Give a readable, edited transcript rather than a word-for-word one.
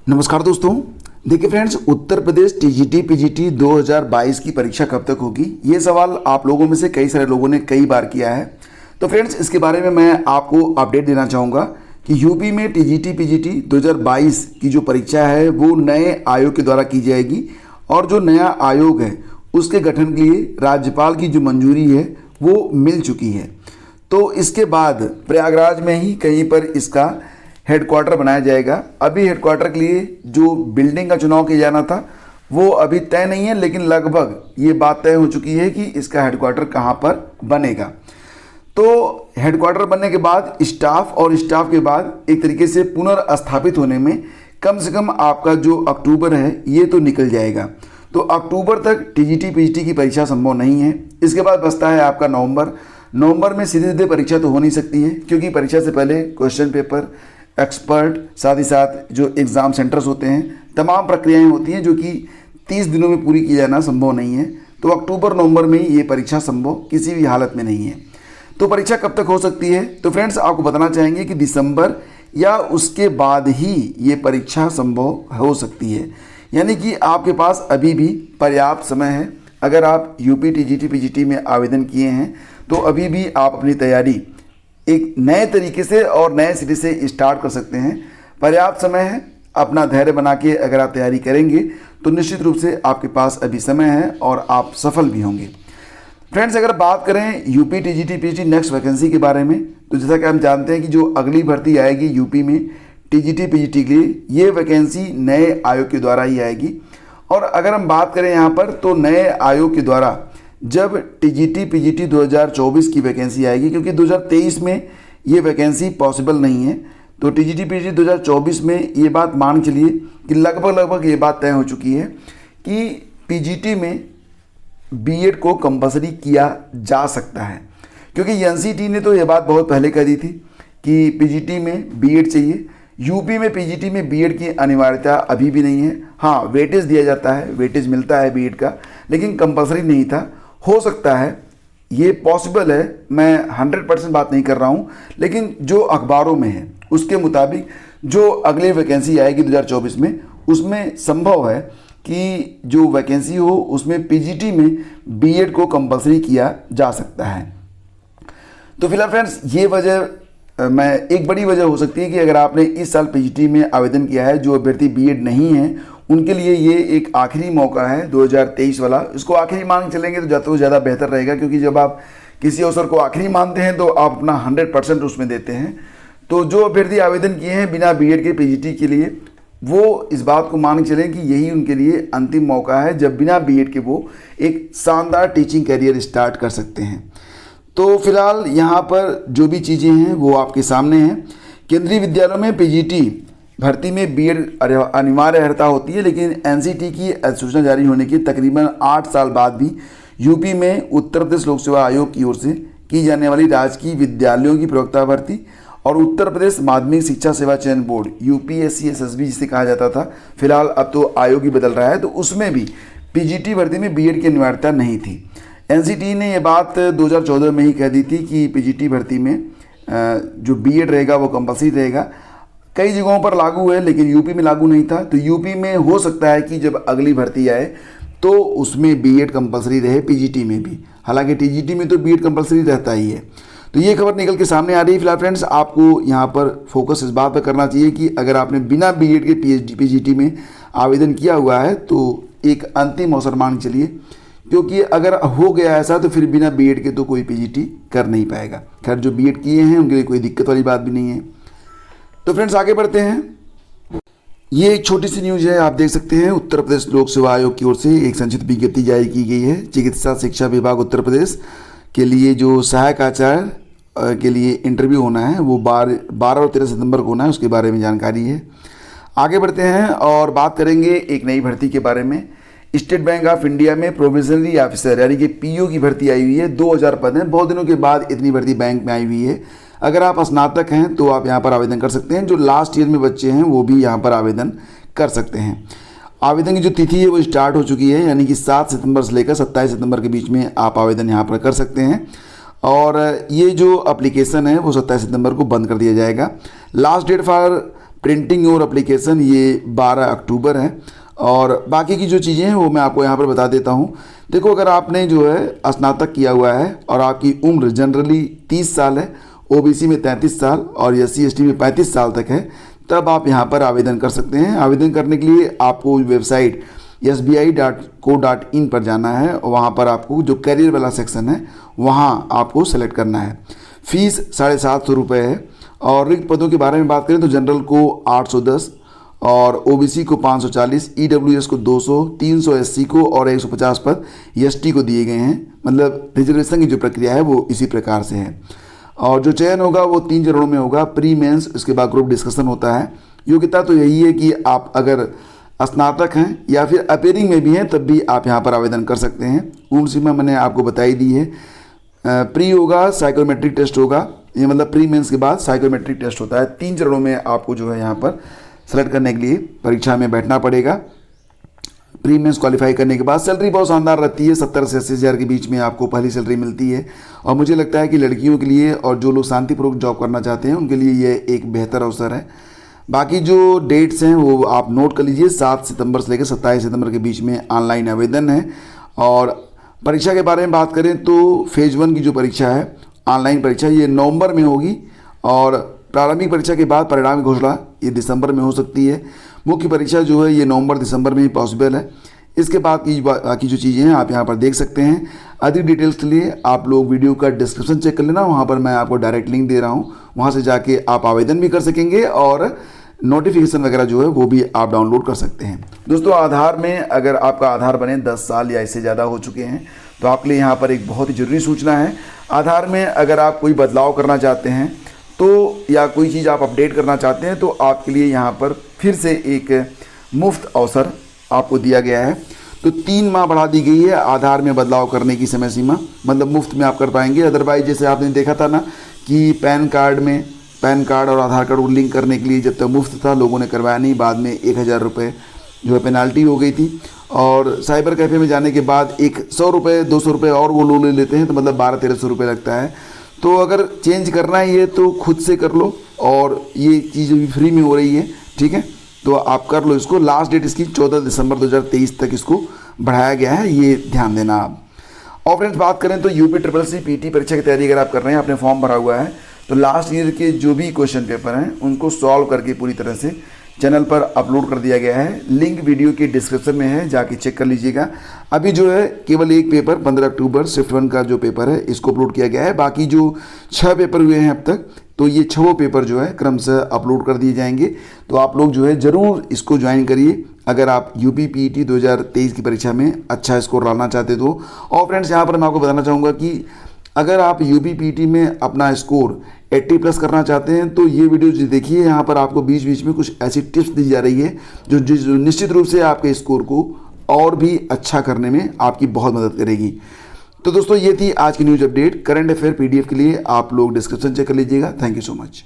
नमस्कार दोस्तों। देखिए friends, Uttar Pradesh TGT PGT 2022 की परीक्षा कब तक होगी, ये सवाल आप लोगों में से कई सारे लोगों ने कई बार किया है। तो फ्रेंड्स, इसके बारे में मैं आपको अपडेट देना चाहूँगा कि यूपी में टीजीटी पीजीटी 2022 की जो परीक्षा है वो नए आयोग के द्वारा की जाएगी और जो नया आयोग है उसके गठन के लिए राज्यपाल की जो मंजूरी है वो मिल चुकी है। तो इसके बाद प्रयागराज में ही कहीं पर इसका हेडक्वार्टर बनाया जाएगा। अभी हेडक्वार्टर के लिए जो बिल्डिंग का चुनाव किया जाना था वो अभी तय नहीं है, लेकिन लगभग ये बात तय हो चुकी है कि इसका हेडक्वार्टर कहाँ पर बनेगा। तो हेडक्वार्टर बनने के बाद स्टाफ और स्टाफ के बाद एक तरीके से पुनर्स्थापित होने में कम से कम आपका जो अक्टूबर है ये तो निकल जाएगा। तो अक्टूबर तक टीजीटी पीजीटी की परीक्षा संभव नहीं है। इसके बाद बचता है आपका नवंबर में सीधे सीधे परीक्षा तो हो नहीं सकती है, क्योंकि परीक्षा से पहले क्वेश्चन पेपर, एक्सपर्ट, साथ ही साथ जो एग्ज़ाम सेंटर्स होते हैं, तमाम प्रक्रियाएं होती हैं जो कि 30 दिनों में पूरी किया जाना संभव नहीं है। तो अक्टूबर नवंबर में ही ये परीक्षा संभव किसी भी हालत में नहीं है। तो परीक्षा कब तक हो सकती है? तो फ्रेंड्स, आपको बताना चाहेंगे कि दिसंबर या उसके बाद ही ये परीक्षा संभव हो सकती है, यानी कि आपके पास अभी भी पर्याप्त समय है। अगर आप यूपी टीजीटी पीजीटी में आवेदन किए हैं तो अभी भी आप अपनी तैयारी एक नए तरीके से और नए सिरे से स्टार्ट कर सकते हैं। पर्याप्त समय है। अपना धैर्य बना के अगर आप तैयारी करेंगे तो निश्चित रूप से आपके पास अभी समय है और आप सफल भी होंगे। फ्रेंड्स, अगर बात करें UP TGT PGT next vacancy के बारे में, तो जैसा कि हम जानते हैं कि जो अगली भर्ती आएगी यूपी में टीजीटी पीजीटी के लिए, ये वैकेंसी नए आयोग के द्वारा ही आएगी। और अगर हम बात करें यहाँ पर, तो नए आयोग के द्वारा जब टीजीटी पीजीटी 2024 की वैकेंसी आएगी, क्योंकि 2023 में ये वैकेंसी पॉसिबल नहीं है, तो टीजीटी पीजीटी 2024 में ये बात मान चलिए कि लगभग ये बात तय हो चुकी है कि पीजीटी में बीएड को कंपलसरी किया जा सकता है। क्योंकि एनसीटी ने तो ये बात बहुत पहले कह दी थी कि पीजीटी में बीएड चाहिए। यूपी में पीजीटी में बीएड की अनिवार्यता अभी भी नहीं है। हाँ, वेटेज दिया जाता है, वेटेज मिलता है बीएड का, लेकिन कंपलसरी नहीं था। हो सकता है, ये पॉसिबल है, मैं 100% बात नहीं कर रहा हूँ, लेकिन जो अखबारों में है उसके मुताबिक जो अगली वैकेंसी आएगी 2024 में, उसमें संभव है कि जो वैकेंसी हो उसमें पीजीटी में बीएड को कंपलसरी किया जा सकता है। तो फिलहाल फ्रेंड्स, ये वजह एक बड़ी वजह हो सकती है कि अगर आपने इस साल पीजीटी में आवेदन किया है, जो अभ्यर्थी बीएड नहीं है उनके लिए ये एक आखिरी मौका है 2023 वाला। इसको आखिरी मान चलेंगे तो ज़्यादा बेहतर रहेगा, क्योंकि जब आप किसी अवसर को आखिरी मानते हैं तो आप अपना 100% उसमें देते हैं। तो जो अभ्यर्थी आवेदन किए हैं बिना बीएड के पीजीटी के लिए, वो इस बात को मान चलें कि यही उनके लिए अंतिम मौका है जब बिना बीएड के वो एक शानदार टीचिंग करियर स्टार्ट कर सकते हैं। तो फिलहाल यहाँ पर जो भी चीज़ें हैं वो आपके सामने हैं। केंद्रीय विद्यालयों में पीजीटी भर्ती में बीएड अनिवार्य अर्हता होती है, लेकिन एनसीटी की अधिसूचना जारी होने के तकरीबन 8 साल बाद भी यूपी में उत्तर प्रदेश लोक सेवा आयोग की ओर से की जाने वाली राजकीय विद्यालयों की प्रवक्ता भर्ती और उत्तर प्रदेश माध्यमिक शिक्षा सेवा चयन बोर्ड यूपीएससी एसएसबी जिसे कहा जाता था, फिलहाल अब तो आयोग ही बदल रहा है, तो उसमें भी पीजीटी भर्ती में बीएड की अनिवार्यता नहीं थी। एनसीटी ने यह बात 2014 में ही कह दी थी कि पीजीटी भर्ती में जो बीएड रहेगा वो कंपलसरी रहेगा। कई जगहों पर लागू है, लेकिन यूपी में लागू नहीं था। तो यूपी में हो सकता है कि जब अगली भर्ती आए तो उसमें बीएड कंपलसरी रहे, पीजीटी में भी। हालांकि टीजीटी में तो बीएड कंपलसरी रहता ही है। तो ये खबर निकल के सामने आ रही है। फिलहाल फ्रेंड्स, आपको यहाँ पर फोकस इस बात पर करना चाहिए कि अगर आपने बिना बीएड के पीजीटी में आवेदन किया हुआ है तो एक अंतिम अवसर मान चलिए, क्योंकि अगर हो गया ऐसा तो फिर बिना बीएड के तो कोई पीजीटी कर नहीं पाएगा। खैर, जो बीएड किए हैं उनके लिए कोई दिक्कत वाली बात भी नहीं है। तो फ्रेंड्स, आगे बढ़ते हैं। ये एक छोटी सी न्यूज़ है, आप देख सकते हैं। उत्तर प्रदेश लोक सेवा आयोग की ओर से एक संक्षिप्त विज्ञप्ति जारी की गई है। चिकित्सा शिक्षा विभाग उत्तर प्रदेश के लिए जो सहायक आचार्य के लिए इंटरव्यू होना है वो 12 और 13 सितंबर को होना है, उसके बारे में जानकारी है। आगे बढ़ते हैं और बात करेंगे एक नई भर्ती के बारे में। स्टेट बैंक ऑफ इंडिया में प्रोविजनरी ऑफिसर यानी कि पीओ की भर्ती आई हुई है। 2000 पद हैं। बहुत दिनों के बाद इतनी भर्ती बैंक में आई हुई है। अगर आप स्नातक हैं तो आप यहाँ पर आवेदन कर सकते हैं। जो लास्ट ईयर में बच्चे हैं वो भी यहाँ पर आवेदन कर सकते हैं। आवेदन की जो तिथि है वो स्टार्ट हो चुकी है, यानी कि 7 सितंबर से लेकर 27 सितंबर के बीच में आप आवेदन यहाँ पर कर सकते हैं। और ये जो एप्लीकेशन है वो 27 सितंबर को बंद कर दिया जाएगा। लास्ट डेट फॉर प्रिंटिंग और एप्लीकेशन ये 12 अक्टूबर है। और बाकी की जो चीज़ें हैं वो मैं आपको यहाँ पर बता देता हूँ। देखो, अगर आपने जो है स्नातक किया हुआ है और आपकी उम्र जनरली 30 साल है, ओबीसी में 33 साल और SC ST में 35 साल तक है, तब आप यहाँ पर आवेदन कर सकते हैं। आवेदन करने के लिए आपको वेबसाइट sbi.co.in पर जाना है और वहाँ पर आपको जो करियर वाला सेक्शन है वहाँ आपको सेलेक्ट करना है। फीस 750 रुपये है। और रिक्त पदों के बारे में बात करें तो जनरल को 810 और OBC को 540, EWS को 200, 300 SC को और 150 पद ST को दिए गए हैं। मतलब रिजर्वेशन की जो प्रक्रिया है वो इसी प्रकार से है। और जो चयन होगा वो 3 चरणों में होगा, प्री मेंस, उसके बाद ग्रुप डिस्कशन होता है। योग्यता तो यही है कि आप अगर स्नातक हैं या फिर अपेयरिंग में भी हैं तब भी आप यहाँ पर आवेदन कर सकते हैं। उम्र सीमा मैंने आपको बताई दी है। प्री होगा, साइकोमेट्रिक टेस्ट होगा, ये मतलब प्री मेंस के बाद साइकोमेट्रिक टेस्ट होता है। 3 चरणों में आपको जो है यहाँ पर सेलेक्ट करने के लिए परीक्षा में बैठना पड़ेगा। प्री मेंस क्वालिफाई करने के बाद सैलरी बहुत शानदार रहती है, 70 से 80 हज़ार के बीच में आपको पहली सैलरी मिलती है। और मुझे लगता है कि लड़कियों के लिए और जो लोग शांतिपूर्वक जॉब करना चाहते हैं उनके लिए ये एक बेहतर अवसर है। बाकी जो डेट्स हैं वो आप नोट कर लीजिए, 7 सितंबर से लेकर 27 सितंबर के बीच में ऑनलाइन आवेदन है। और परीक्षा के बारे में बात करें तो फेज़ 1 की जो परीक्षा है, ऑनलाइन परीक्षा, ये नवंबर में होगी। और प्रारंभिक परीक्षा के बाद परिणाम की घोषणा ये दिसंबर में हो सकती है। मुख्य परीक्षा जो है ये नवंबर दिसंबर में ही पॉसिबल है। इसके बाद की बाकी जो चीज़ें हैं आप यहाँ पर देख सकते हैं। अधिक डिटेल्स के लिए आप लोग वीडियो का डिस्क्रिप्शन चेक कर लेना, वहाँ पर मैं आपको डायरेक्ट लिंक दे रहा हूँ, वहाँ से जाके आप आवेदन भी कर सकेंगे और नोटिफिकेशन वगैरह जो है वो भी आप डाउनलोड कर सकते हैं। दोस्तों, आधार में अगर आपका आधार बने 10 साल या इससे ज़्यादा हो चुके हैं तो आपके लिए यहाँ पर एक बहुत ही ज़रूरी सूचना है। आधार में अगर आप कोई बदलाव करना चाहते हैं तो या कोई चीज़ आप अपडेट करना चाहते हैं तो आपके लिए यहाँ पर फिर से एक मुफ्त अवसर आपको दिया गया है। तो 3 माह बढ़ा दी गई है आधार में बदलाव करने की समय सीमा, मतलब मुफ्त में आप कर पाएंगे। अदरवाइज जैसे आपने देखा था ना कि पैन कार्ड और आधार कार्ड को लिंक करने के लिए जब तक मुफ्त था लोगों ने करवाया नहीं, बाद में 1000 रुपये जो है पेनाल्टी हो गई थी। और साइबर कैफ़े में जाने के बाद 100 रुपये 200 रुपये और वो लोग ले लेते हैं, तो मतलब 1200-1300 रुपये लगता है। तो अगर चेंज करना ही है तो खुद से कर लो और ये चीज़ भी फ्री में हो रही है, ठीक है, तो आप कर लो इसको। लास्ट डेट इसकी 14 दिसंबर 2023 तक इसको बढ़ाया गया है, ये ध्यान देना आप। और फ्रेंड्स, बात करें तो UPSSC PT परीक्षा की तैयारी अगर आप कर रहे हैं, आपने फॉर्म भरा हुआ है, तो लास्ट ईयर के जो भी क्वेश्चन पेपर हैं उनको सॉल्व करके पूरी तरह से चैनल पर अपलोड कर दिया गया है। लिंक वीडियो के डिस्क्रिप्शन में है, जाके चेक कर लीजिएगा। अभी जो है केवल एक पेपर 15 अक्टूबर शिफ्ट 1 का जो पेपर है इसको अपलोड किया गया है। बाकी जो 6 पेपर हुए हैं अब तक, तो ये 6 पेपर जो है क्रमशः अपलोड कर दिए जाएंगे। तो आप लोग जो है ज़रूर इसको ज्वाइन करिए अगर आप UP PET 2023 की परीक्षा में अच्छा स्कोर लाना चाहते तो। और फ्रेंड्स, यहाँ पर मैं आपको बताना चाहूँगा कि अगर आप UP PET में अपना स्कोर 80+ करना चाहते हैं तो ये वीडियो जो देखिए, यहाँ पर आपको बीच बीच में कुछ ऐसी टिप्स दी जा रही है जो निश्चित रूप से आपके स्कोर को और भी अच्छा करने में आपकी बहुत मदद करेगी। तो दोस्तों, ये थी आज की news update. Current affair PDF के लिए आप लोग डिस्क्रिप्शन चेक कर लीजिएगा। Thank you so much.